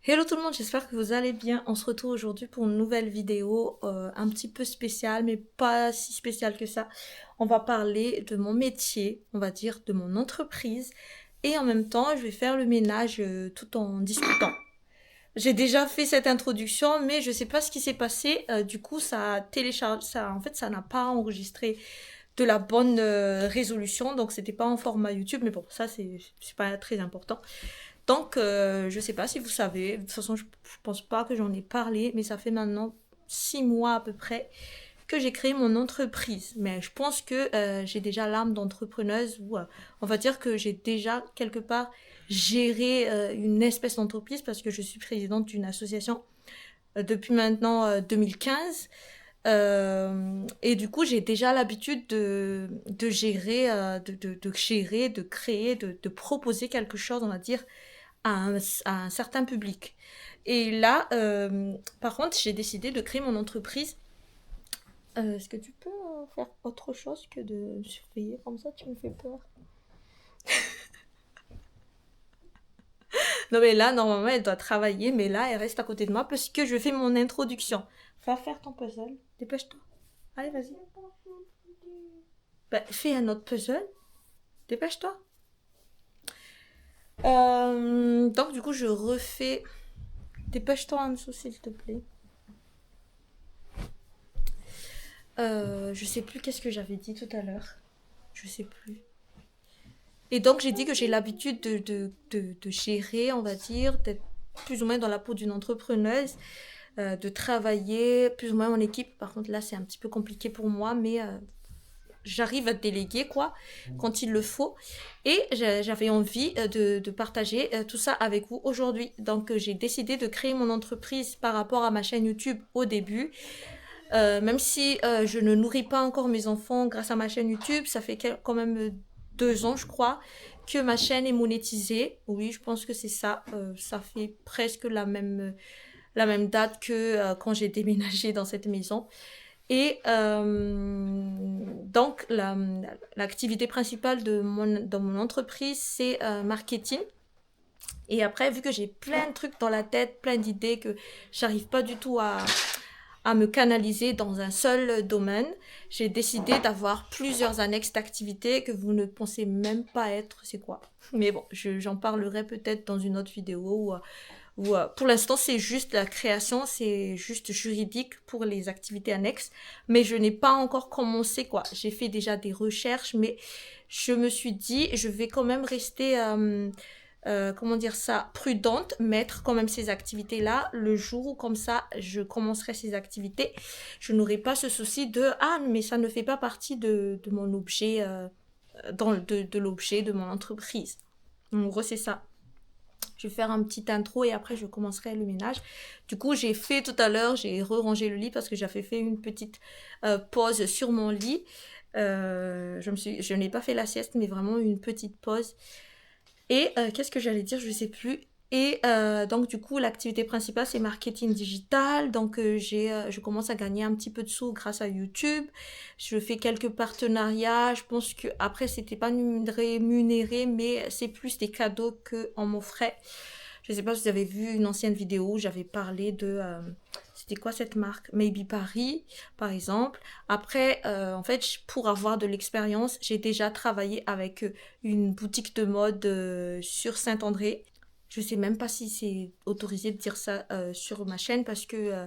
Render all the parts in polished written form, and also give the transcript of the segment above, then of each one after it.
Hello tout le monde, j'espère que vous allez bien. On se retrouve aujourd'hui pour une nouvelle vidéo un petit peu spéciale, mais pas si spéciale que ça. On va parler de mon métier, on va dire de mon entreprise, et en même temps, je vais faire le ménage tout en discutant. J'ai déjà fait cette introduction, mais je sais pas ce qui s'est passé. Du coup, ça a téléchargé, ça, en fait, ça n'a pas enregistré de la bonne résolution, donc c'était pas en format YouTube, mais bon, ça c'est pas très important. Donc, je sais pas si vous savez, de toute façon, je pense pas que j'en ai parlé, mais ça fait maintenant 6 mois à peu près que j'ai créé mon entreprise. Mais je pense que j'ai déjà l'âme d'entrepreneuse, ou on va dire que j'ai déjà quelque part géré une espèce d'entreprise parce que je suis présidente d'une association depuis maintenant 2015. Et du coup, j'ai déjà l'habitude de gérer, de gérer, de créer, de proposer quelque chose, on va dire, à un certain public. Et là, par contre, j'ai décidé de créer mon entreprise. Est-ce que tu peux faire autre chose que de me surveiller comme ça? Tu me fais peur. Non, mais là, normalement, elle doit travailler, mais là, elle reste à côté de moi parce que je fais mon introduction. Va faire ton puzzle. Dépêche-toi. Allez, vas-y. Bah, fais un autre puzzle. Dépêche-toi. Donc, du coup, je refais. Dépêche-toi en dessous, s'il te plaît. Je sais plus qu'est-ce que j'avais dit tout à l'heure. Je sais plus. Et donc, j'ai dit que j'ai l'habitude de gérer, on va dire, d'être plus ou moins dans la peau d'une entrepreneuse, de travailler plus ou moins en équipe. Par contre, là, c'est un petit peu compliqué pour moi, mais j'arrive à déléguer, quoi, quand il le faut. Et j'avais envie de partager tout ça avec vous aujourd'hui. Donc, j'ai décidé de créer mon entreprise par rapport à ma chaîne YouTube au début. Même si je ne nourris pas encore mes enfants grâce à ma chaîne YouTube, ça fait quand même 2 ans, je crois, que ma chaîne est monétisée. Oui, je pense que c'est ça. Ça fait presque la même date que quand j'ai déménagé dans cette maison. Et donc, l'activité principale dans mon entreprise, c'est marketing. Et après, vu que j'ai plein de trucs dans la tête, plein d'idées que j'arrive pas du tout à me canaliser dans un seul domaine, j'ai décidé d'avoir plusieurs annexes d'activités que vous ne pensez même pas être c'est quoi. Mais bon, j'en parlerai peut-être dans une autre vidéo où pour l'instant c'est juste la création, c'est juste juridique pour les activités annexes, mais je n'ai pas encore commencé quoi. J'ai fait déjà des recherches, mais je me suis dit je vais quand même rester comment dire ça, prudente, mettre quand même ces activités-là le jour où comme ça je commencerai ces activités. Je n'aurai pas ce souci de ah mais ça ne fait pas partie de mon objet, de l'objet de mon entreprise. En gros c'est ça. Je vais faire un petit intro et après je commencerai le ménage. Du coup j'ai fait tout à l'heure, j'ai re-rangé le lit parce que j'avais fait une petite pause sur mon lit. Je n'ai pas fait la sieste mais vraiment une petite pause. Et qu'est-ce que j'allais dire? Je ne sais plus. Et donc, du coup, l'activité principale, c'est marketing digital. Donc, je commence à gagner un petit peu de sous grâce à YouTube. Je fais quelques partenariats. Je pense que après, c'était pas rémunéré, mais c'est plus des cadeaux qu'on m'offrait. Je ne sais pas si vous avez vu une ancienne vidéo où j'avais parlé de... c'était quoi cette marque? Maybe Paris, par exemple. Après, en fait, pour avoir de l'expérience, j'ai déjà travaillé avec une boutique de mode sur Saint-André. Je sais même pas si c'est autorisé de dire ça sur ma chaîne parce que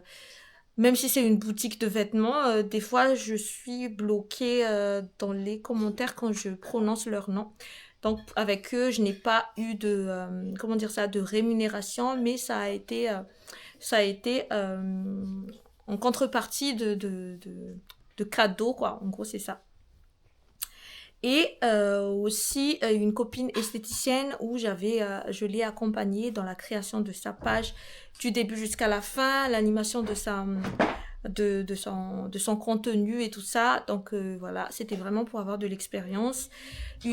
même si c'est une boutique de vêtements, des fois je suis bloquée dans les commentaires quand je prononce leur nom. Donc avec eux, je n'ai pas eu de comment dire ça, de rémunération, mais ça a été en contrepartie de cadeaux quoi. En gros, c'est ça. Et aussi une copine esthéticienne où je l'ai accompagnée dans la création de sa page du début jusqu'à la fin, l'animation de son contenu et tout ça. Donc voilà, c'était vraiment pour avoir de l'expérience. Pas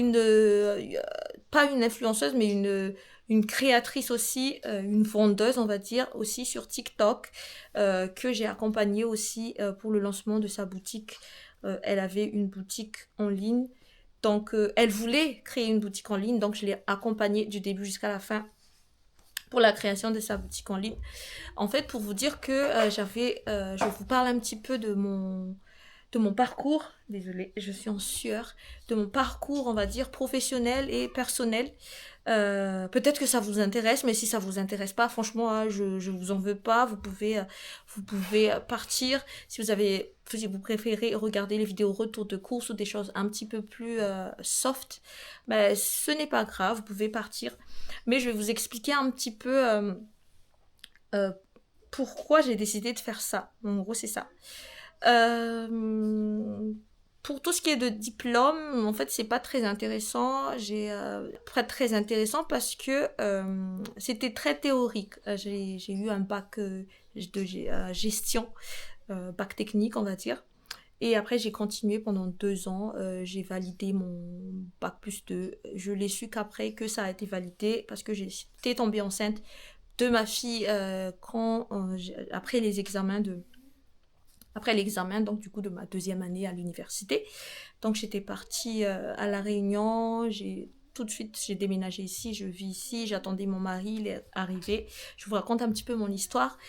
une influenceuse, mais une créatrice aussi, une vendeuse, on va dire, aussi sur TikTok, que j'ai accompagnée aussi pour le lancement de sa boutique. Elle avait une boutique en ligne. Donc, elle voulait créer une boutique en ligne, donc je l'ai accompagnée du début jusqu'à la fin pour la création de sa boutique en ligne. En fait, pour vous dire que je vous parle un petit peu de mon parcours, désolée, je suis en sueur, de mon parcours, on va dire, professionnel et personnel. Peut-être que ça vous intéresse, mais si ça vous intéresse pas, franchement, hein, je vous en veux pas. Vous pouvez partir. Si vous préférez regarder les vidéos retour de course ou des choses un petit peu plus soft, ben, ce n'est pas grave, vous pouvez partir. Mais je vais vous expliquer un petit peu euh, pourquoi j'ai décidé de faire ça. En gros, c'est ça. Pour tout ce qui est de diplôme, en fait, c'est pas très intéressant. Pas très intéressant parce que c'était très théorique. J'ai eu un bac de gestion, bac technique, on va dire. Et après, j'ai continué pendant 2 ans. J'ai validé mon bac plus 2. Je l'ai su qu'après que ça a été validé parce que j'étais tombée enceinte de ma fille après l'examen, donc du coup de ma 2e année à l'université. Donc j'étais partie à La Réunion, tout de suite j'ai déménagé ici, je vis ici, j'attendais mon mari, il est arrivé. Je vous raconte un petit peu mon histoire.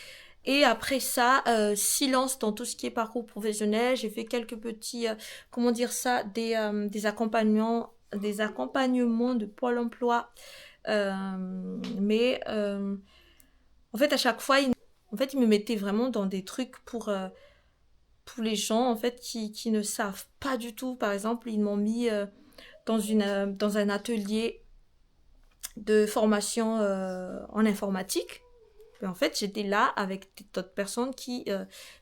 Et après ça, silence dans tout ce qui est parcours professionnel. J'ai fait quelques petits, comment dire ça, des accompagnements de Pôle emploi. Mais en fait, à chaque fois, ils me mettaient vraiment dans des trucs pour les gens en fait qui ne savent pas du tout. Par exemple, ils m'ont mis dans un atelier de formation en informatique. Et en fait, j'étais là avec d'autres personnes qui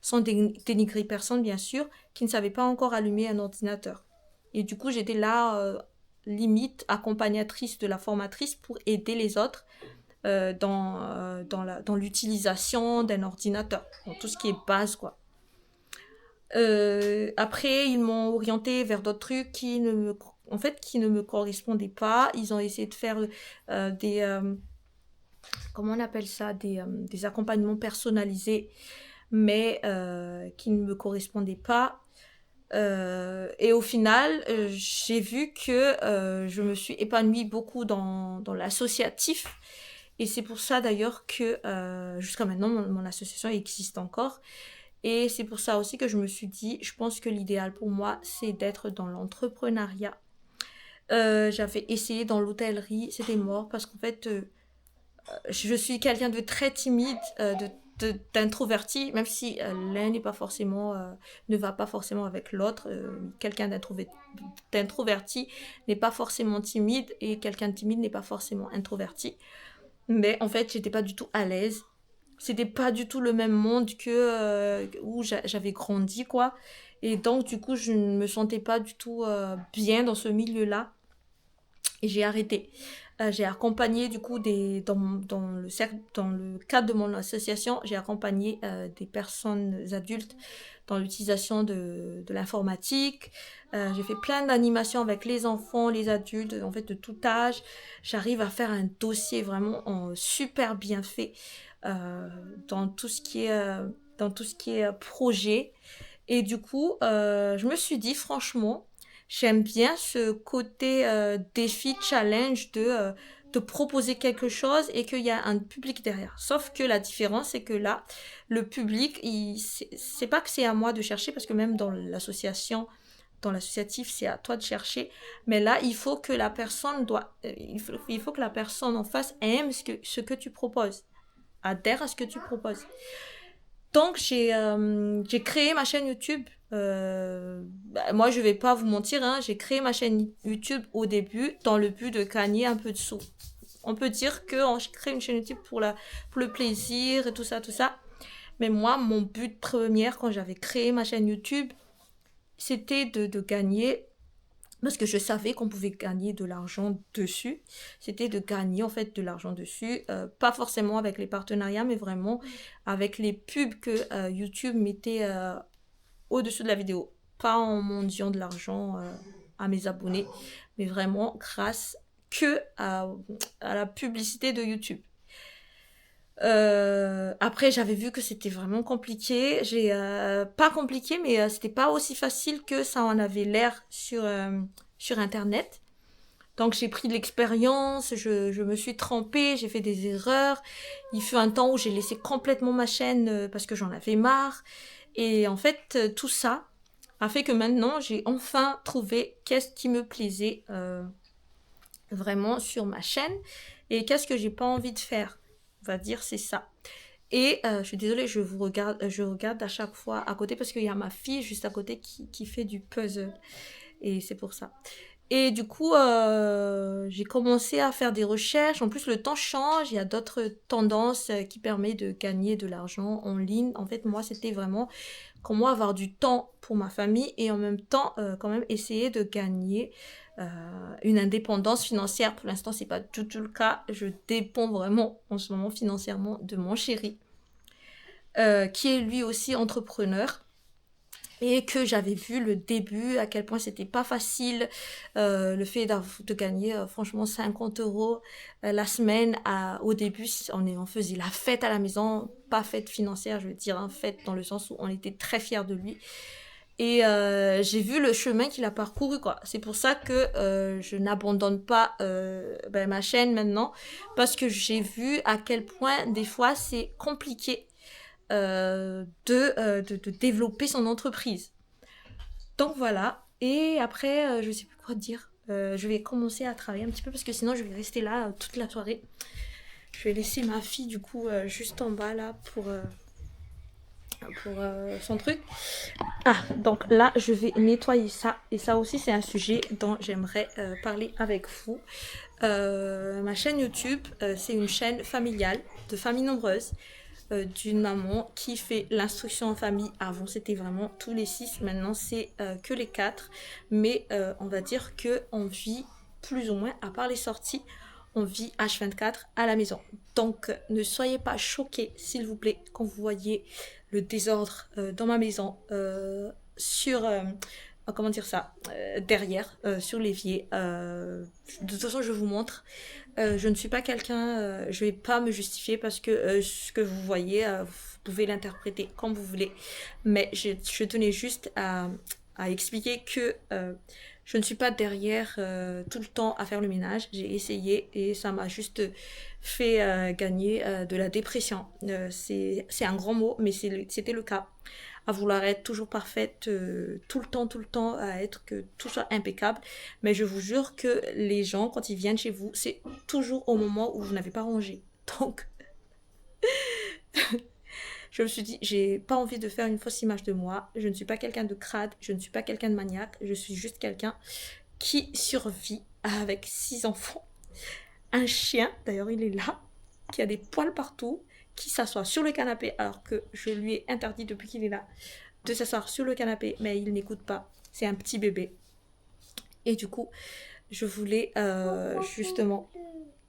sont dénigrées personnes, bien sûr, qui ne savaient pas encore allumer un ordinateur. Et du coup, j'étais là, limite accompagnatrice de la formatrice pour aider les autres dans l'utilisation d'un ordinateur, dans tout ce qui est base, quoi. Après, ils m'ont orienté vers d'autres trucs qui ne me correspondaient pas. Ils ont essayé de faire comment on appelle ça, des accompagnements personnalisés, mais qui ne me correspondaient pas. Et au final, j'ai vu que je me suis épanouie beaucoup dans l'associatif. Et c'est pour ça d'ailleurs que jusqu'à maintenant, mon association existe encore. Et c'est pour ça aussi que je me suis dit, je pense que l'idéal pour moi, c'est d'être dans l'entrepreneuriat. J'avais essayé dans l'hôtellerie, c'était mort parce qu'en fait, je suis quelqu'un de très timide, d'introverti, même si l'un ne va pas forcément avec l'autre. Quelqu'un d'introverti n'est pas forcément timide et quelqu'un de timide n'est pas forcément introverti. Mais en fait, j'étais pas du tout à l'aise. C'était pas du tout le même monde que où j'avais grandi, quoi. Et donc, du coup, je ne me sentais pas du tout bien dans ce milieu-là. Et j'ai arrêté. J'ai accompagné, du coup, dans le cadre de mon association, j'ai accompagné des personnes adultes dans l'utilisation de l'informatique. J'ai fait plein d'animations avec les enfants, les adultes, en fait, de tout âge. J'arrive à faire un dossier vraiment super bien fait dans tout ce qui est projet. Et du coup, je me suis dit, franchement, j'aime bien ce côté défi, challenge de proposer quelque chose et qu'il y a un public derrière. Sauf que la différence, c'est que là, le public, c'est pas que c'est à moi de chercher, parce que même dans l'associatif, c'est à toi de chercher. Mais là, il faut que la personne en face aime ce que tu proposes, adhère à ce que tu proposes. Donc, j'ai créé ma chaîne YouTube. Moi, je vais pas vous mentir, hein, j'ai créé ma chaîne YouTube au début dans le but de gagner un peu de sous. On peut dire que je crée une chaîne YouTube pour le plaisir et tout ça, tout ça. Mais moi, mon but premier quand j'avais créé ma chaîne YouTube, c'était de gagner, parce que je savais qu'on pouvait gagner de l'argent dessus. C'était de gagner en fait de l'argent dessus, pas forcément avec les partenariats, mais vraiment avec les pubs que YouTube mettait au-dessus de la vidéo. Pas en mendiant de l'argent à mes abonnés, mais vraiment grâce à la publicité de YouTube. Après, j'avais vu que c'était vraiment compliqué. Pas compliqué, mais c'était pas aussi facile que ça en avait l'air sur Internet. Donc j'ai pris de l'expérience, je me suis trempée, j'ai fait des erreurs. Il fut un temps où j'ai laissé complètement ma chaîne parce que j'en avais marre. Et en fait, tout ça a fait que maintenant, j'ai enfin trouvé qu'est-ce qui me plaisait vraiment sur ma chaîne et qu'est-ce que j'ai pas envie de faire. On va dire c'est ça. Et je suis désolée, je regarde à chaque fois à côté parce qu'il y a ma fille juste à côté qui fait du puzzle. Et c'est pour ça. Et du coup, j'ai commencé à faire des recherches. En plus, le temps change. Il y a d'autres tendances qui permettent de gagner de l'argent en ligne. En fait, moi, c'était vraiment comment avoir du temps pour ma famille et en même temps, quand même, essayer de gagner une indépendance financière. Pour l'instant, c'est pas du tout le cas. Je dépends vraiment en ce moment financièrement de mon chéri, qui est lui aussi entrepreneur et que j'avais vu le début, à quel point c'était pas facile, le fait de gagner franchement 50 euros la semaine. Au début, on faisait la fête à la maison, pas fête financière, je veux dire, hein, fête dans le sens où on était très fiers de lui. Et j'ai vu le chemin qu'il a parcouru, quoi. C'est pour ça que je n'abandonne pas ma chaîne maintenant, parce que j'ai vu à quel point des fois c'est compliqué de développer son entreprise. Donc voilà. Et après, je sais plus quoi dire. Je vais commencer à travailler un petit peu parce que sinon je vais rester là toute la soirée. Je vais laisser ma fille du coup juste en bas là pour son truc. Ah, donc là je vais nettoyer ça. Et ça aussi c'est un sujet dont j'aimerais parler avec vous. Ma chaîne YouTube, c'est une chaîne familiale de familles nombreuses. D'une maman qui fait l'instruction en famille. Avant, c'était vraiment tous les 6. Maintenant, c'est que les 4. Mais on va dire qu'on vit plus ou moins, à part les sorties, on vit H24 à la maison. Donc, ne soyez pas choqués, s'il vous plaît, quand vous voyez le désordre dans ma maison, sur... comment dire ça, derrière, sur l'évier. De toute façon, je vous montre. Je ne suis pas quelqu'un, je vais pas me justifier parce que ce que vous voyez, vous pouvez l'interpréter comme vous voulez. Mais je tenais juste à expliquer que je ne suis pas derrière tout le temps à faire le ménage. J'ai essayé et ça m'a juste fait gagner de la dépression. C'est un grand mot, mais c'était le cas. À vouloir être toujours parfaite tout le temps, à être que tout soit impeccable. Mais je vous jure que les gens, quand ils viennent chez vous, c'est toujours au moment où vous n'avez pas rangé. Donc, je me suis dit, j'ai pas envie de faire une fausse image de moi. Je ne suis pas quelqu'un de crade, je ne suis pas quelqu'un de maniaque. Je suis juste quelqu'un qui survit avec 6 enfants. Un chien, d'ailleurs il est là, qui a des poils partout, qui s'assoit sur le canapé alors que je lui ai interdit depuis qu'il est là de s'asseoir sur le canapé, mais il n'écoute pas. C'est un petit bébé. Et du coup, je voulais justement...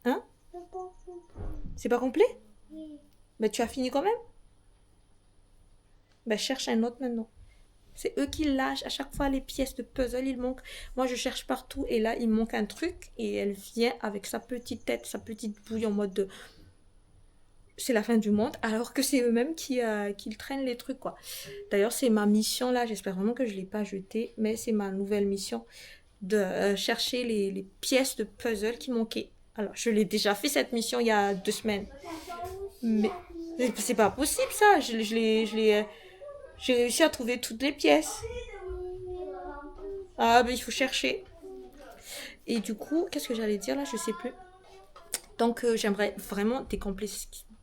Hein? C'est pas complet? Mais tu as fini quand même? Ben cherche un autre maintenant. C'est eux qui lâchent à chaque fois les pièces de puzzle, il manque. Moi je cherche partout et là il manque un truc et elle vient avec sa petite tête, sa petite bouille en mode de c'est la fin du monde, alors que c'est eux-mêmes qui traînent les trucs, quoi. D'ailleurs, c'est ma mission, là, j'espère vraiment que je ne l'ai pas jeté, mais c'est ma nouvelle mission de chercher les pièces de puzzle qui manquaient. Alors, je l'ai déjà fait, cette mission, il y a 2 semaines. Mais c'est pas possible, ça. J'ai réussi à trouver toutes les pièces. Ah, ben, il faut chercher. Et du coup, qu'est-ce que j'allais dire, là? Je sais plus. Donc, j'aimerais vraiment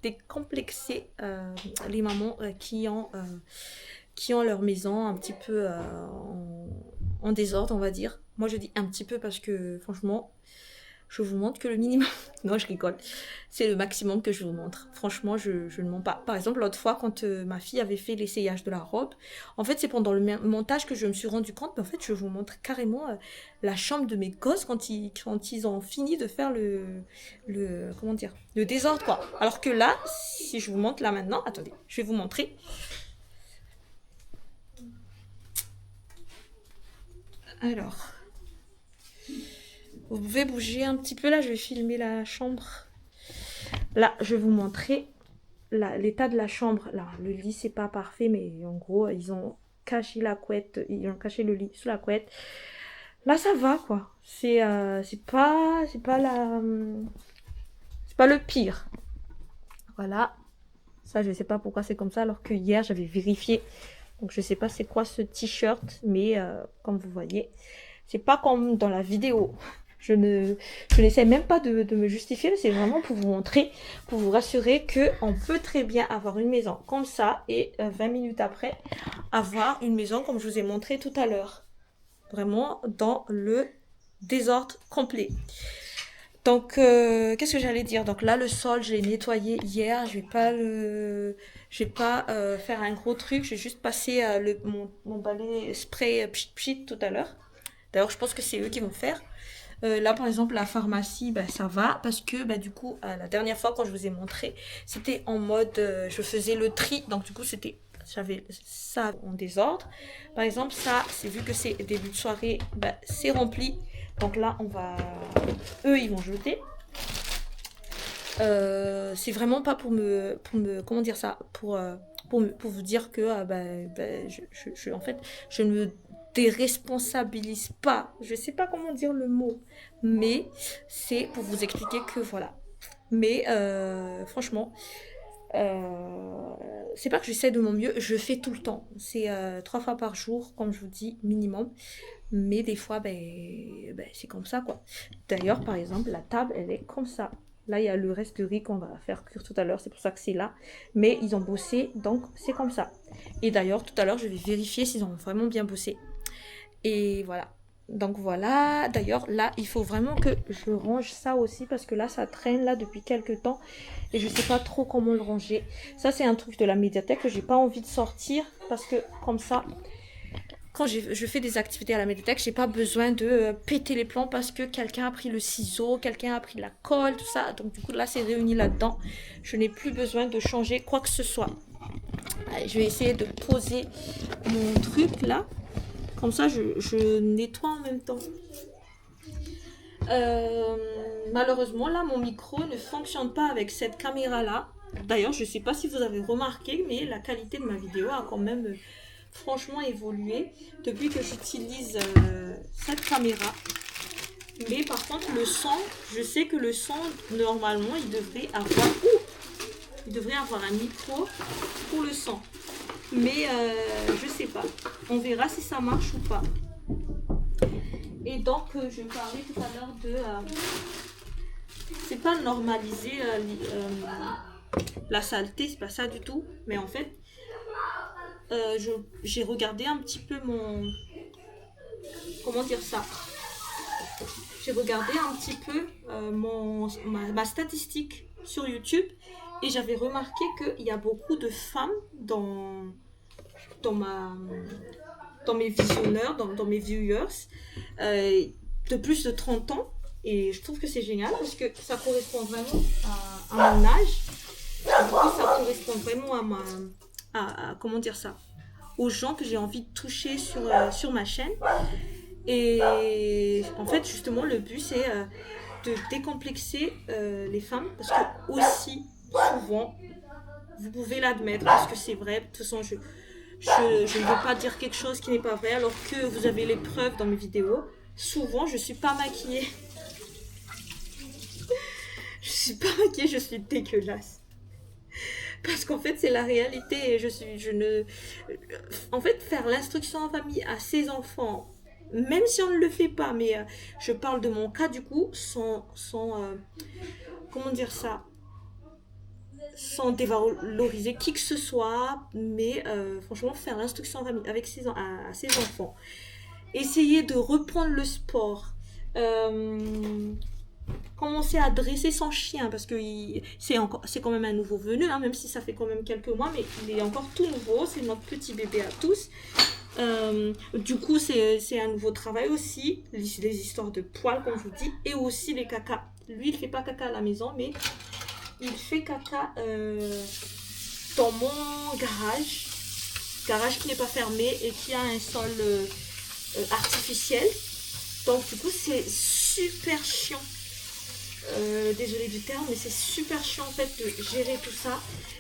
décomplexer les mamans qui ont leur maison un petit peu en désordre, on va dire. Moi, je dis un petit peu parce que, franchement, je vous montre que le minimum. Non, je rigole. C'est le maximum que je vous montre. Franchement, je ne mens pas. Par exemple, l'autre fois, quand ma fille avait fait l'essayage de la robe, en fait, c'est pendant le montage que je me suis rendu compte. Mais en fait, je vous montre carrément la chambre de mes gosses quand ils ont fini de faire comment dire, le désordre, quoi. Alors que là, si je vous montre là maintenant, attendez, je vais vous montrer. Alors, vous pouvez bouger un petit peu là, je vais filmer la chambre. Là, je vais vous montrer l'état de la chambre. Là, le lit, c'est pas parfait, mais en gros, ils ont caché la couette, ils ont caché le lit sous la couette. Là, ça va, quoi. C'est pas le pire. Voilà. Ça, je sais pas pourquoi c'est comme ça, alors que hier, j'avais vérifié. Donc, je sais pas c'est quoi ce t-shirt, mais comme vous voyez, c'est pas comme dans la vidéo. Je n'essaie même pas de me justifier, mais c'est vraiment pour vous montrer, pour vous rassurer que on peut très bien avoir une maison comme ça et 20 minutes après, avoir une maison comme je vous ai montré tout à l'heure. Vraiment dans le désordre complet. Donc, qu'est-ce que j'allais dire? Donc là, le sol, je l'ai nettoyé hier. Je vais pas faire un gros truc. Je vais juste passer mon balai spray pchit pchit tout à l'heure. D'ailleurs, je pense que c'est eux qui vont faire. Là, par exemple, la pharmacie, bah, ça va parce que bah, du coup, la dernière fois quand je vous ai montré, c'était en mode, je faisais le tri. Donc du coup, j'avais ça en désordre. Par exemple, ça, c'est vu que c'est début de soirée, bah, c'est rempli. Donc là, eux, ils vont jeter. C'est vraiment pas comment dire ça, pour vous dire que en fait, je ne me déresponsabilise pas. Je sais pas comment dire le mot, mais c'est pour vous expliquer que voilà. Mais franchement, c'est pas que j'essaie de mon mieux, je fais tout le temps. C'est 3 fois par jour, comme je vous dis, minimum. Mais des fois, c'est comme ça, quoi. D'ailleurs, par exemple, la table, elle est comme ça. Là, il y a le reste de riz qu'on va faire cuire tout à l'heure. C'est pour ça que c'est là. Mais ils ont bossé, donc c'est comme ça. Et d'ailleurs, tout à l'heure, je vais vérifier s'ils ont vraiment bien bossé. Et voilà. Donc voilà. D'ailleurs, là, il faut vraiment que je range ça aussi parce que là, ça traîne là depuis quelques temps. Et je sais pas trop comment le ranger. Ça, c'est un truc de la médiathèque que j'ai pas envie de sortir parce que comme ça, quand je fais des activités à la médiathèque, j'ai pas besoin de péter les plombs parce que quelqu'un a pris le ciseau, quelqu'un a pris la colle, tout ça. Donc du coup là c'est réuni là-dedans. Je n'ai plus besoin de changer quoi que ce soit. Allez, je vais essayer de poser mon truc là. Comme ça je nettoie en même temps. Malheureusement là mon micro ne fonctionne pas avec cette caméra là. D'ailleurs je sais pas si vous avez remarqué mais la qualité de ma vidéo a quand même franchement évolué depuis que j'utilise cette caméra. Mais par contre le son, je sais que le son normalement il devrait avoir un micro pour le son. Mais je sais pas. On verra si ça marche ou pas. Et donc je parlais tout à l'heure de c'est pas normaliser la saleté, c'est pas ça du tout. Mais en fait j'ai regardé un petit peu comment dire ça, j'ai regardé un petit peu ma statistique sur YouTube et j'avais remarqué qu'il y a beaucoup de femmes dans, ma, dans mes visionneurs, dans mes viewers, de plus de 30 ans. Et je trouve que c'est génial parce que ça correspond vraiment à mon âge. Et du coup, ça correspond vraiment comment dire ça, aux gens que j'ai envie de toucher sur ma chaîne. Et en fait, justement, le but, c'est de décomplexer les femmes. Parce que aussi, souvent, vous pouvez l'admettre, parce que c'est vrai, de toute façon, je ne veux pas dire quelque chose qui n'est pas vrai, alors que vous avez les preuves dans mes vidéos. Souvent, je suis pas maquillée. Je suis pas maquillée, je suis dégueulasse. Parce qu'en fait, c'est la réalité. En fait, faire l'instruction en famille à ses enfants, même si on ne le fait pas, mais je parle de mon cas du coup, sans comment dire ça, sans dévaloriser qui que ce soit, mais franchement, faire l'instruction en famille avec à ses enfants. Essayer de reprendre le sport. Commencer à dresser son chien parce que c'est quand même un nouveau venu, hein, même si ça fait quand même quelques mois, mais il est encore tout nouveau, c'est notre petit bébé à tous. Du coup c'est un nouveau travail aussi, les histoires de poils comme je vous dis, et aussi les caca. Lui il fait pas caca à la maison, mais il fait caca dans mon garage qui n'est pas fermé et qui a un sol artificiel. Donc du coup c'est super chiant. Désolée du terme, mais c'est super chiant en fait de gérer tout ça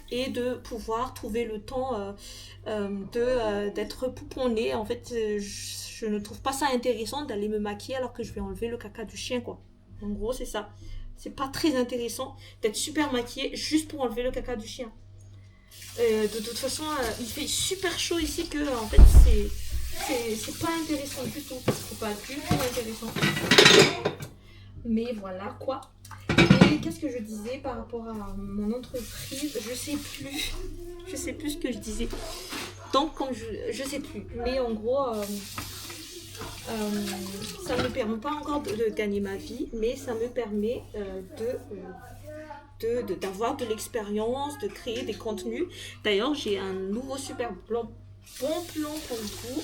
et de pouvoir trouver le temps d'être pouponnée. En fait, je ne trouve pas ça intéressant d'aller me maquiller alors que je vais enlever le caca du chien, quoi. En gros, c'est ça. C'est pas très intéressant d'être super maquillée juste pour enlever le caca du chien. De toute façon, il fait super chaud ici que en fait c'est pas intéressant du tout. C'est pas du tout intéressant. Mais voilà quoi. Et qu'est-ce que je disais par rapport à mon entreprise? Je sais plus. Je sais plus ce que je disais. Donc comme je sais plus. Mais en gros, ça ne me permet pas encore de gagner ma vie, mais ça me permet d'avoir de l'expérience, de créer des contenus. D'ailleurs, j'ai un nouveau super bon plan pour vous.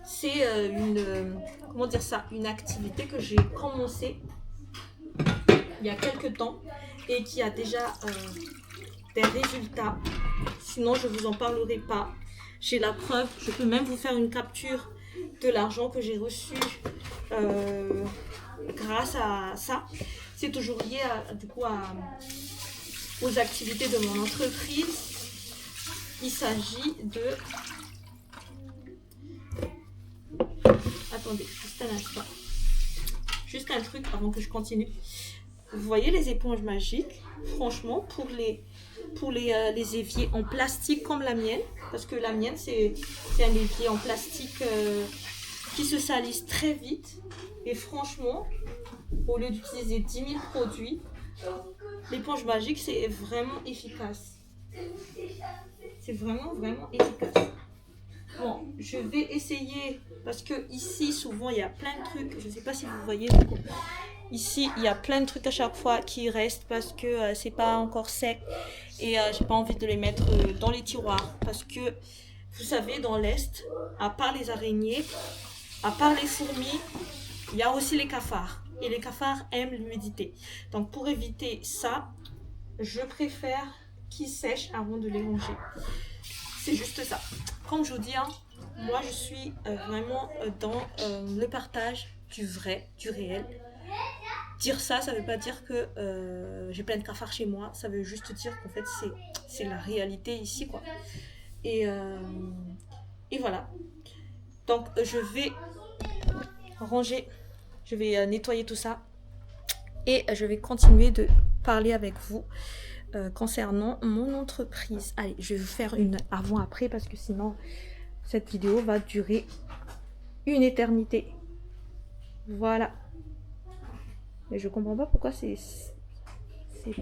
C'est comment dire ça, une activité que j'ai commencé il y a quelques temps et qui a déjà des résultats. Sinon, je ne vous en parlerai pas. J'ai la preuve, je peux même vous faire une capture de l'argent que j'ai reçu grâce à ça. C'est toujours lié aux activités de mon entreprise. Il s'agit de... Attendez, juste un instant. Juste un truc avant que je continue. Vous voyez les éponges magiques? Franchement, pour les éviers en plastique comme la mienne, parce que la mienne, c'est un évier en plastique qui se salisse très vite. Et franchement, au lieu d'utiliser 10 000 produits, l'éponge magique, c'est vraiment efficace. C'est vraiment, vraiment efficace. Bon, je vais essayer, parce que ici, souvent, il y a plein de trucs. Je ne sais pas si vous voyez. Ici, il y a plein de trucs à chaque fois qui restent parce que c'est pas encore sec. Et j'ai pas envie de les mettre dans les tiroirs. Parce que, vous savez, dans l'Est, à part les araignées, à part les fourmis, il y a aussi les cafards. Et les cafards aiment l'humidité. Donc, pour éviter ça, je préfère qu'ils sèchent avant de les ranger. C'est juste ça. Comme je vous dis, hein, moi je suis vraiment dans le partage du vrai, du réel. Dire ça, ça veut pas dire que j'ai plein de cafards chez moi. Ça veut juste dire qu'en fait c'est la réalité ici, quoi. Et voilà. Donc je vais ranger, je vais nettoyer tout ça. Et je vais continuer de parler avec vous concernant mon entreprise. Allez, je vais vous faire une avant-après parce que sinon cette vidéo va durer une éternité. Voilà. Mais je comprends pas pourquoi c'est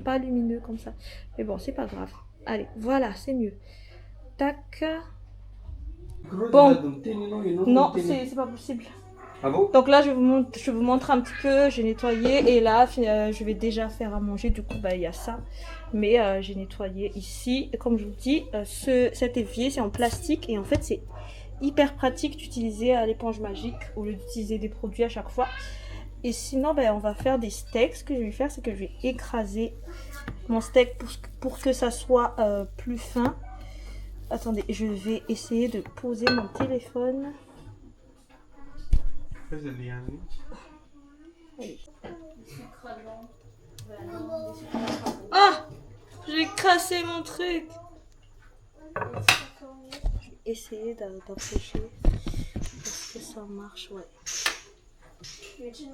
pas lumineux comme ça. Mais bon, c'est pas grave. Allez, voilà, c'est mieux. Tac. Bon. Non, c'est pas possible. Ah bon? Donc là, je vous montre un petit peu. J'ai nettoyé et là, je vais déjà faire à manger. Du coup, bah, il y a ça. Mais j'ai nettoyé ici. Et comme je vous dis, cet évier, c'est en plastique. Et en fait, c'est hyper pratique d'utiliser l'éponge magique au lieu d'utiliser des produits à chaque fois. Et sinon, ben, on va faire des steaks. Ce que je vais faire, c'est que je vais écraser mon steak pour que ça soit plus fin. Attendez, je vais essayer de poser mon téléphone. Ah! J'ai cassé mon truc! Je vais essayer d'approcher. Est-ce que ça marche? Ouais. Je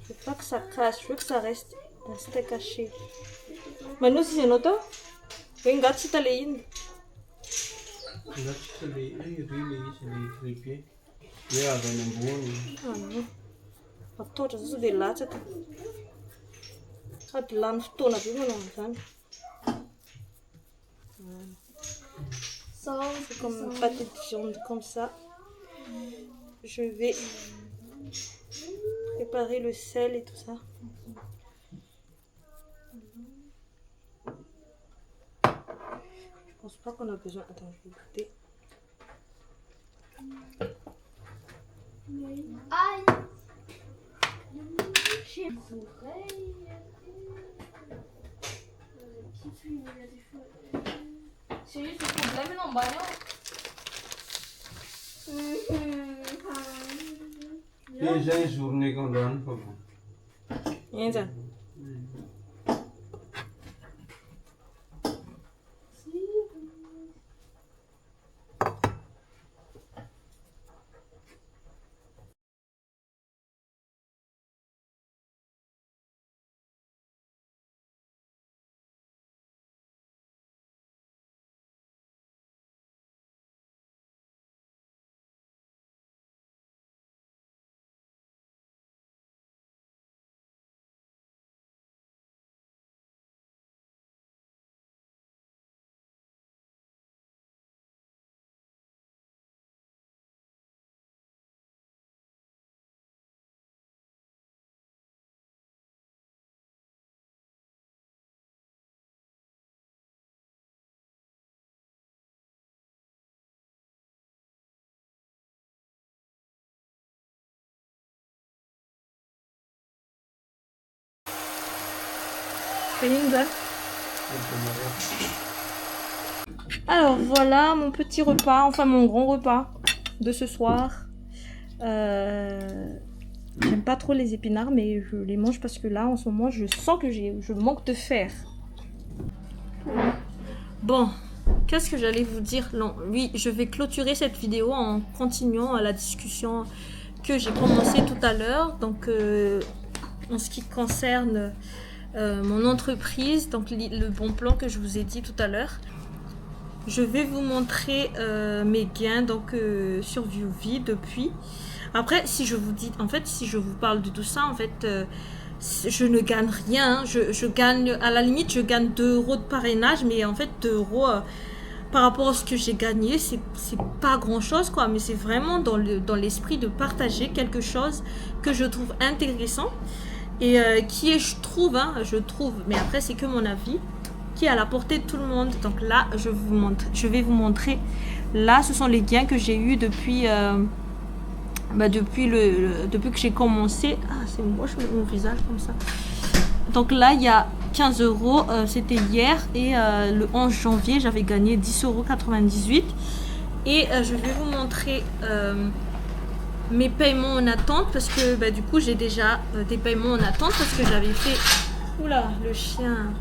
veux pas que ça casse, je veux que ça reste un steak haché. Mais nous, si c'est notre, on va te aller. Attends, je suis là, c'est tout. Ça, là, je tourne un peu maintenant. C'est comme une pâte de viande comme ça. Je vais préparer le sel et tout ça. Je pense pas qu'on a besoin. Attends, je vais goûter. Aïe! J'ai les oreilles. Sérieux, c'est problème non, bah non. Déjà une journée qu'on donne, pas bon. Yanza. Yanza. Alors voilà mon petit repas, enfin mon grand repas de ce soir. J'aime pas trop les épinards, mais je les mange parce que là en ce moment je sens que je manque de fer. Bon, qu'est-ce que j'allais vous dire? Non, oui, je vais clôturer cette vidéo en continuant la discussion que j'ai commencé tout à l'heure. Donc en ce qui concerne mon entreprise, donc le bon plan que je vous ai dit tout à l'heure. Je vais vous montrer mes gains donc sur Viuvy depuis. Après, si je vous dis, en fait, si je vous parle de tout ça, en fait, je ne gagne rien. Je gagne, à la limite, je gagne 2 € de parrainage, mais en fait, 2 € par rapport à ce que j'ai gagné, c'est pas grand chose, quoi. Mais c'est vraiment dans l'esprit de partager quelque chose que je trouve intéressant et qui est, je trouve, mais après, c'est que mon avis, qui est à la portée de tout le monde. Donc là, je vais vous montrer. Là, ce sont les gains que j'ai eu depuis depuis que j'ai commencé. Ah, c'est moche mon visage comme ça. Donc là, il y a 15 €, c'était hier, et le 11 janvier, j'avais gagné 10,98 €. Et je vais vous montrer mes paiements en attente, parce que du coup, j'ai déjà des paiements en attente, parce que j'avais fait... Oula, le chien.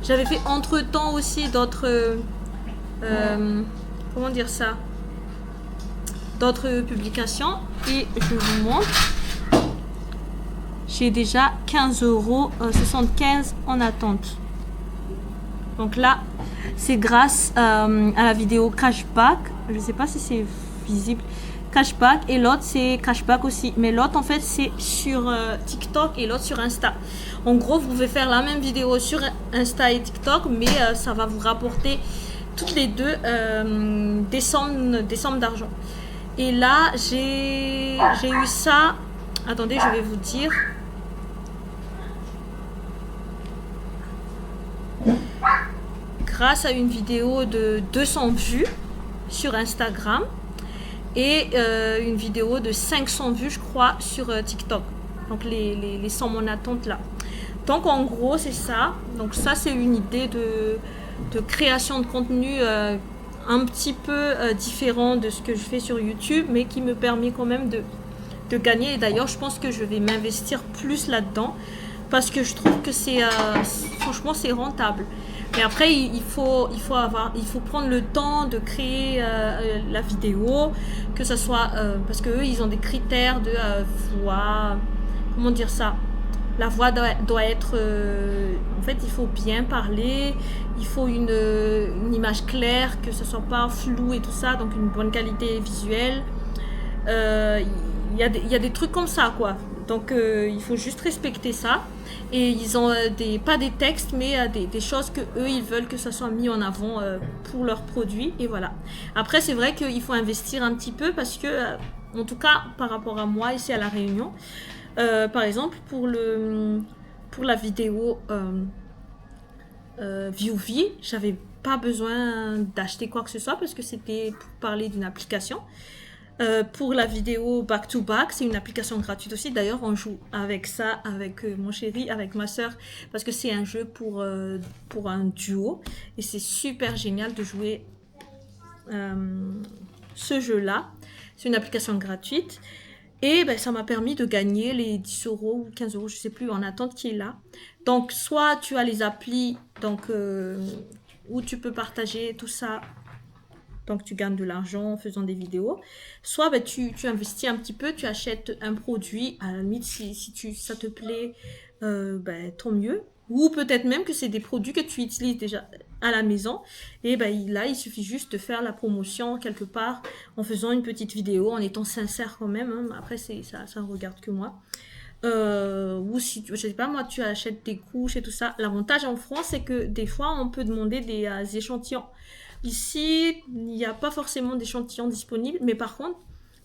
J'avais fait entre-temps aussi d'autres... comment dire ça, d'autres publications, et je vous montre, j'ai déjà 15,75 € en attente. Donc là, c'est grâce à la vidéo cashback. Je sais pas si c'est visible, cashback, et l'autre c'est cashback aussi, mais l'autre en fait c'est sur TikTok et l'autre sur Insta. En gros, vous pouvez faire la même vidéo sur Insta et TikTok, mais ça va vous rapporter toutes les deux des sommes d'argent. Et là, j'ai eu ça. Attendez, je vais vous dire. Grâce à une vidéo de 200 vues sur Instagram et une vidéo de 500 vues, je crois, sur TikTok. Donc les sommes en attente là. Donc en gros, c'est ça. Donc ça, c'est une idée de création de contenu un petit peu différent de ce que je fais sur YouTube, mais qui me permet quand même de gagner. Et d'ailleurs, je pense que je vais m'investir plus là-dedans, parce que je trouve que franchement, c'est rentable. Mais après, il faut prendre le temps de créer la vidéo, que ça soit parce que eux, ils ont des critères de voix. Comment dire ça? La voix doit être... en fait, il faut bien parler, il faut une image claire, que ce soit pas flou et tout ça, donc une bonne qualité visuelle. Il y a des trucs comme ça, quoi. Donc, il faut juste respecter ça. Et ils ont pas des textes, mais des choses que eux ils veulent que ça soit mis en avant pour leurs produits. Et voilà. Après, c'est vrai qu'il faut investir un petit peu, parce que, en tout cas, par rapport à moi, ici à La Réunion, par exemple, pour la vidéo Viuvy, j'avais pas besoin d'acheter quoi que ce soit, parce que c'était pour parler d'une application. Pour la vidéo Back to Back, c'est une application gratuite aussi. D'ailleurs, on joue avec ça, avec mon chéri, avec ma soeur, parce que c'est un jeu pour un duo. Et c'est super génial de jouer ce jeu-là. C'est une application gratuite. Et ben, ça m'a permis de gagner les 10 euros ou 15 euros, je sais plus, en attente qui est là. Donc, soit tu as les applis donc, où tu peux partager tout ça, donc tu gagnes de l'argent en faisant des vidéos. Soit ben, tu investis un petit peu, tu achètes un produit, à la limite, si ça te plaît, ben, tant mieux. Ou peut-être même que c'est des produits que tu utilises déjà à la maison. Et ben, là, il suffit juste de faire la promotion quelque part en faisant une petite vidéo, en étant sincère quand même. Hein. Après, ça ne regarde que moi. Ou si, je sais pas, moi, tu achètes des couches et tout ça. L'avantage en France, c'est que des fois, on peut demander des échantillons. Ici, il n'y a pas forcément d'échantillons disponibles, mais par contre,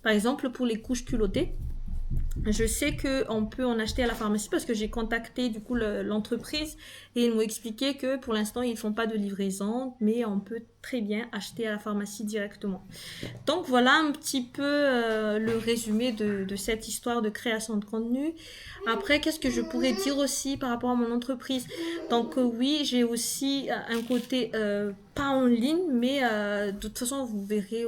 par exemple, pour les couches culottées, je sais qu'on peut en acheter à la pharmacie parce que j'ai contacté du coup l'entreprise et ils m'ont expliqué que pour l'instant ils font pas de livraison, mais on peut très bien acheter à la pharmacie directement. Donc voilà un petit peu le résumé de cette histoire de création de contenu. Après, qu'est-ce que je pourrais dire aussi par rapport à mon entreprise? Donc oui, j'ai aussi un côté pas en ligne, mais de toute façon vous verrez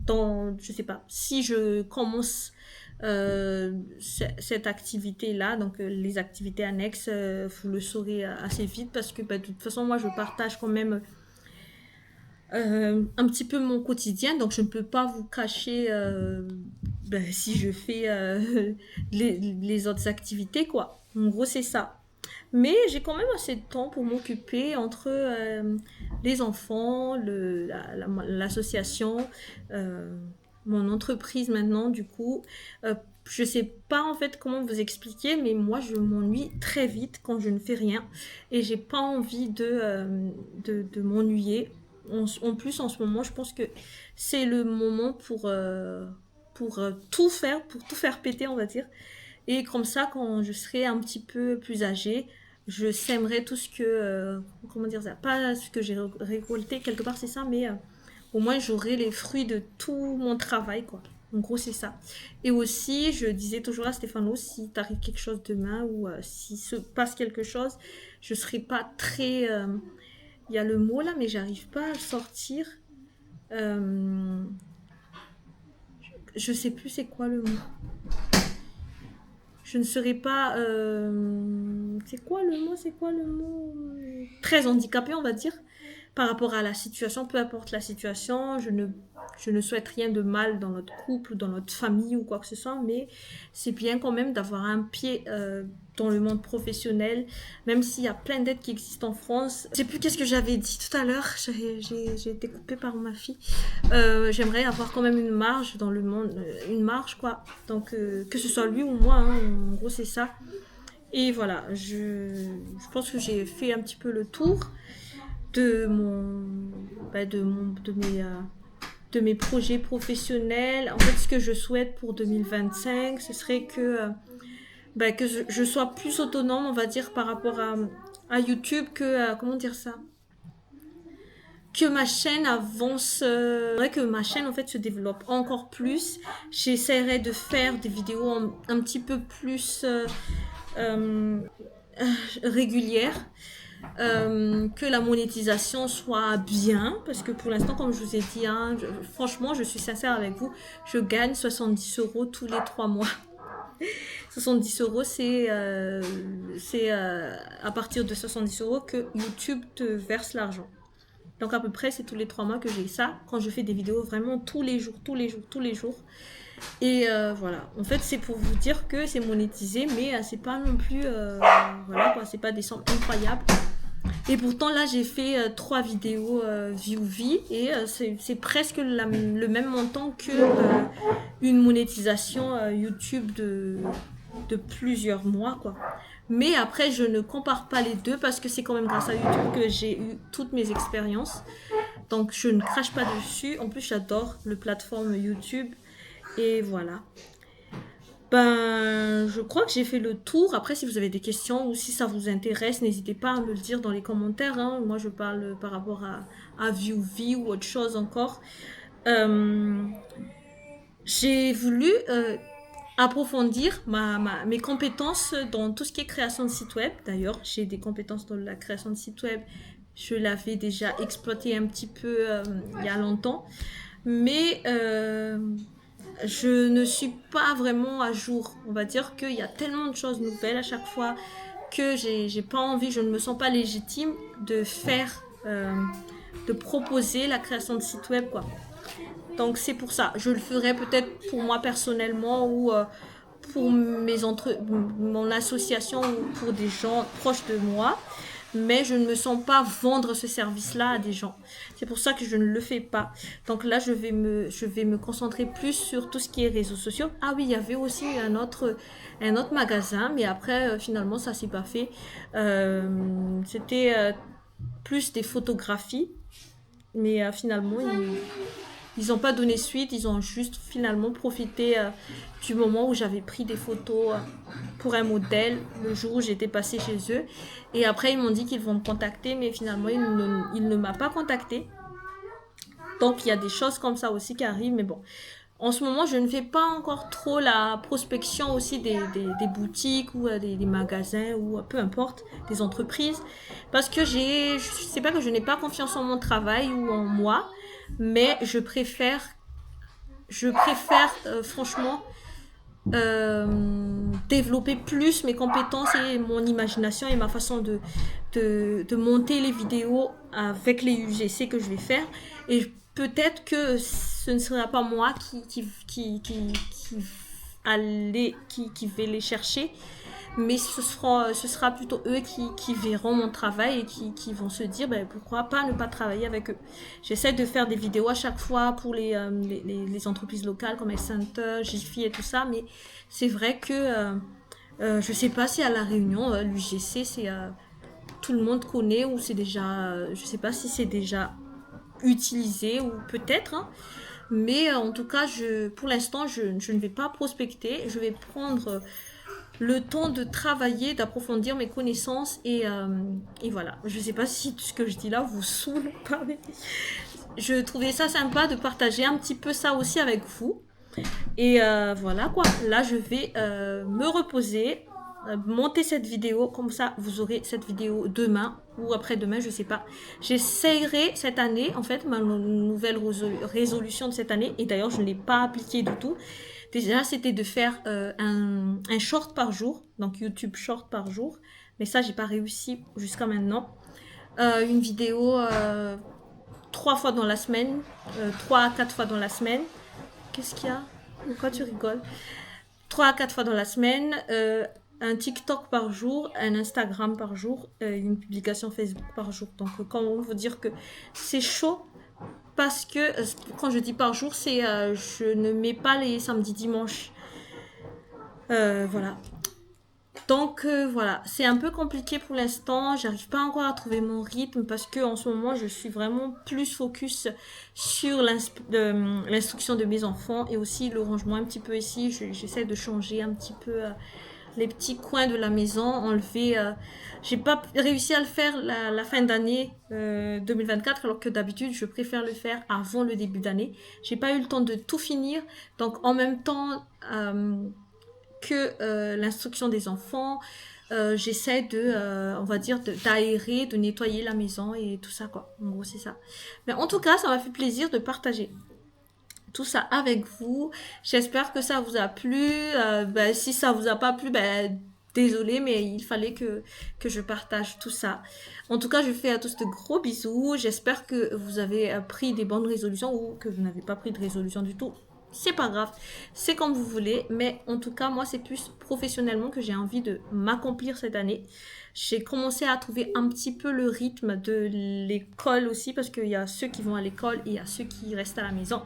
dans, je sais pas, si je commence cette activité-là, donc les activités annexes, vous le saurez assez vite parce que bah, de toute façon, moi, je partage quand même un petit peu mon quotidien, donc je ne peux pas vous cacher ben, si je fais les autres activités, quoi. En gros, c'est ça. Mais j'ai quand même assez de temps pour m'occuper entre les enfants, l'association, mon entreprise maintenant, du coup. Je sais pas en fait comment vous expliquer, mais moi je m'ennuie très vite quand je ne fais rien et j'ai pas envie de m'ennuyer. En plus, en ce moment, je pense que c'est le moment pour pour tout faire péter, on va dire. Et comme ça, quand je serai un petit peu plus âgée, je sèmerai tout ce que, comment dire ça, pas ce que j'ai récolté quelque part, c'est ça, mais au moins j'aurai les fruits de tout mon travail, quoi. En gros, c'est ça. Et aussi, je disais toujours à Stéphano, si t'arrive quelque chose demain ou s'il se passe quelque chose, je serai pas très. Il y a le mot là, mais j'arrive pas à le sortir. Euh, je sais plus c'est quoi le mot. Je ne serai pas. C'est quoi le mot? C'est quoi le mot? Très handicapée, on va dire, par rapport à la situation, peu importe la situation. Je ne souhaite rien de mal dans notre couple, dans notre famille ou quoi que ce soit, mais c'est bien quand même d'avoir un pied dans le monde professionnel, même s'il y a plein d'aides qui existent en France. Je sais plus qu'est-ce que j'avais dit tout à l'heure, j'ai été coupée par ma fille. J'aimerais avoir quand même une marge dans le monde, une marge quoi. Donc que ce soit lui ou moi, hein, en gros c'est ça. Et voilà, je pense que j'ai fait un petit peu le tour de de mes projets professionnels. En fait, ce que je souhaite pour 2025, ce serait que je sois plus autonome, on va dire, par rapport à YouTube que, comment dire ça, que ma chaîne avance, que ma chaîne en fait se développe encore plus. J'essaierai de faire des vidéos un petit peu plus euh, régulières. Que la monétisation soit bien, parce que pour l'instant, comme je vous ai dit, hein, franchement, je suis sincère avec vous, je gagne 70 euros tous les 3 mois. 70 euros, c'est à partir de 70 euros que YouTube te verse l'argent. Donc à peu près, c'est tous les 3 mois que j'ai ça, quand je fais des vidéos vraiment tous les jours, tous les jours, tous les jours. Et voilà, en fait, c'est pour vous dire que c'est monétisé, mais c'est pas non plus, voilà quoi, c'est pas des sommes incroyables. Et pourtant, là, j'ai fait 3 vidéos view et c'est presque le même montant que une monétisation YouTube de plusieurs mois, quoi. Mais après, je ne compare pas les deux parce que c'est quand même grâce à YouTube que j'ai eu toutes mes expériences. Donc, je ne crache pas dessus. En plus, j'adore le plateforme YouTube. Et voilà. Ben, je crois que j'ai fait le tour. Après, si vous avez des questions ou si ça vous intéresse, n'hésitez pas à me le dire dans les commentaires. Hein. Moi, je parle par rapport à ViewV ou autre chose encore. J'ai voulu approfondir mes compétences dans tout ce qui est création de site web. D'ailleurs, j'ai des compétences dans la création de site web. Je l'avais déjà exploité un petit peu il y a longtemps. Mais je ne suis pas vraiment à jour. On va dire qu'il y a tellement de choses nouvelles à chaque fois que j'ai pas envie, je ne me sens pas légitime de faire, de proposer la création de sites web, quoi. Donc c'est pour ça. Je le ferai peut-être pour moi personnellement ou pour mon association ou pour des gens proches de moi. Mais je ne me sens pas vendre ce service-là à des gens. C'est pour ça que je ne le fais pas. Donc là, je vais me concentrer plus sur tout ce qui est réseaux sociaux. Ah oui, il y avait aussi un autre magasin, mais après, finalement, ça s'est pas fait. C'était plus des photographies, mais finalement, ils n'ont pas donné suite, ils ont juste finalement profité du moment où j'avais pris des photos pour un modèle le jour où j'étais passée chez eux. Et après, ils m'ont dit qu'ils vont me contacter, mais finalement, il ne m'a pas contacté. Donc, il y a des choses comme ça aussi qui arrivent, mais bon. En ce moment, je ne fais pas encore trop la prospection aussi des boutiques ou des magasins ou peu importe, des entreprises. Parce que c'est pas que je n'ai pas confiance en mon travail ou en moi, mais je préfère franchement développer plus mes compétences et mon imagination et ma façon de monter les vidéos avec les UGC que je vais faire. Et peut-être que ce ne sera pas moi qui vais les chercher, mais ce sera plutôt eux qui verront mon travail et qui vont se dire pourquoi pas ne pas travailler avec eux. J'essaie de faire des vidéos à chaque fois pour les entreprises locales comme Center, Jiffy et tout ça, mais c'est vrai que je sais pas si à La Réunion, l'UGC, c'est tout le monde connaît ou c'est déjà, je sais pas si c'est déjà utilisé ou peut-être, hein. Mais en tout cas, pour l'instant, je ne vais pas prospecter, je vais prendre le temps de travailler, d'approfondir mes connaissances et voilà. Je sais pas si tout ce que je dis là vous saoule ou pas, mais je trouvais ça sympa de partager un petit peu ça aussi avec vous. Et voilà quoi, là je vais me reposer, monter cette vidéo, comme ça vous aurez cette vidéo demain ou après-demain, je sais pas. J'essayerai cette année, en fait, ma nouvelle résolution de cette année, et d'ailleurs je ne l'ai pas appliquée du tout. Déjà, c'était de faire un short par jour, donc YouTube short par jour, mais ça, j'ai pas réussi jusqu'à maintenant. Une vidéo 3 fois dans la semaine, 3 à 4 fois dans la semaine. Qu'est-ce qu'il y a? Pourquoi tu rigoles? 3 à 4 fois dans la semaine, un TikTok par jour, un Instagram par jour, une publication Facebook par jour. Donc, comment vous dire que c'est chaud? Parce que quand je dis par jour, c'est je ne mets pas les samedis, dimanches. Voilà. Donc voilà, c'est un peu compliqué pour l'instant. J'arrive pas encore à trouver mon rythme parce que en ce moment, je suis vraiment plus focus sur l'instruction de mes enfants et aussi le rangement un petit peu ici. J'essaie de changer un petit peu les petits coins de la maison, enlever. J'ai pas réussi à le faire la fin d'année 2024, alors que d'habitude je préfère le faire avant le début d'année. J'ai pas eu le temps de tout finir, donc en même temps que l'instruction des enfants, j'essaie on va dire, d'aérer, de nettoyer la maison et tout ça quoi. En gros c'est ça. Mais en tout cas, ça m'a fait plaisir de partager tout ça avec vous. J'espère que ça vous a plu. Si ça vous a pas plu, désolé, mais il fallait que je partage tout ça. En tout cas, je fais à tous de gros bisous. J'espère que vous avez pris des bonnes résolutions ou que vous n'avez pas pris de résolution du tout. C'est pas grave, c'est comme vous voulez, mais en tout cas, moi, c'est plus professionnellement que j'ai envie de m'accomplir cette année. J'ai commencé à trouver un petit peu le rythme de l'école aussi, parce qu'il y a ceux qui vont à l'école et il y a ceux qui restent à la maison.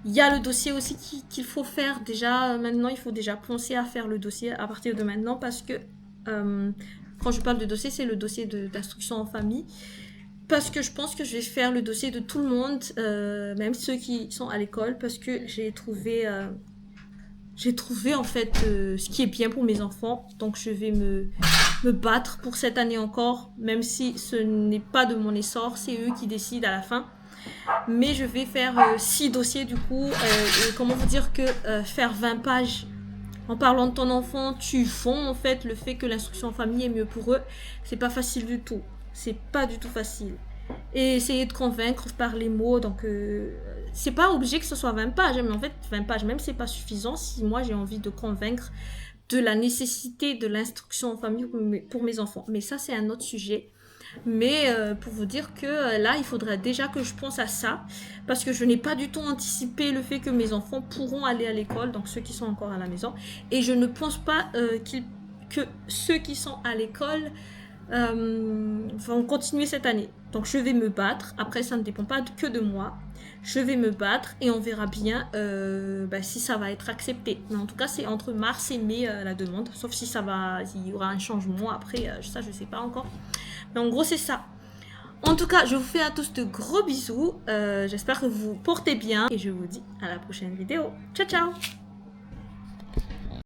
Il y a le dossier aussi qu'il faut faire déjà maintenant. Il faut déjà penser à faire le dossier à partir de maintenant parce que quand je parle de dossier, c'est le dossier d'instruction en famille. Parce que je pense que je vais faire le dossier de tout le monde, même ceux qui sont à l'école, parce que j'ai trouvé en fait ce qui est bien pour mes enfants. Donc je vais me battre pour cette année encore, même si ce n'est pas de mon essor, c'est eux qui décident à la fin. Mais je vais faire 6 dossiers du coup, et comment vous dire que faire 20 pages en parlant de ton enfant, tu fonds en fait le fait que l'instruction en famille est mieux pour eux, c'est pas facile du tout, c'est pas du tout facile. Et essayer de convaincre par les mots, donc c'est pas obligé que ce soit 20 pages, mais en fait 20 pages même c'est pas suffisant si moi j'ai envie de convaincre de la nécessité de l'instruction en famille pour mes enfants. Mais ça c'est un autre sujet. Mais pour vous dire que là, il faudrait déjà que je pense à ça, parce que je n'ai pas du tout anticipé le fait que mes enfants pourront aller à l'école, donc ceux qui sont encore à la maison, et je ne pense pas que ceux qui sont à l'école vont continuer cette année. Donc je vais me battre, après ça ne dépend pas que de moi, je vais me battre et on verra bien si ça va être accepté. Mais en tout cas, c'est entre mars et mai la demande, sauf si il y aura un changement après, ça je sais pas encore. Mais en gros, c'est ça. En tout cas, je vous fais à tous de gros bisous. J'espère que vous vous portez bien. Et je vous dis à la prochaine vidéo. Ciao, ciao!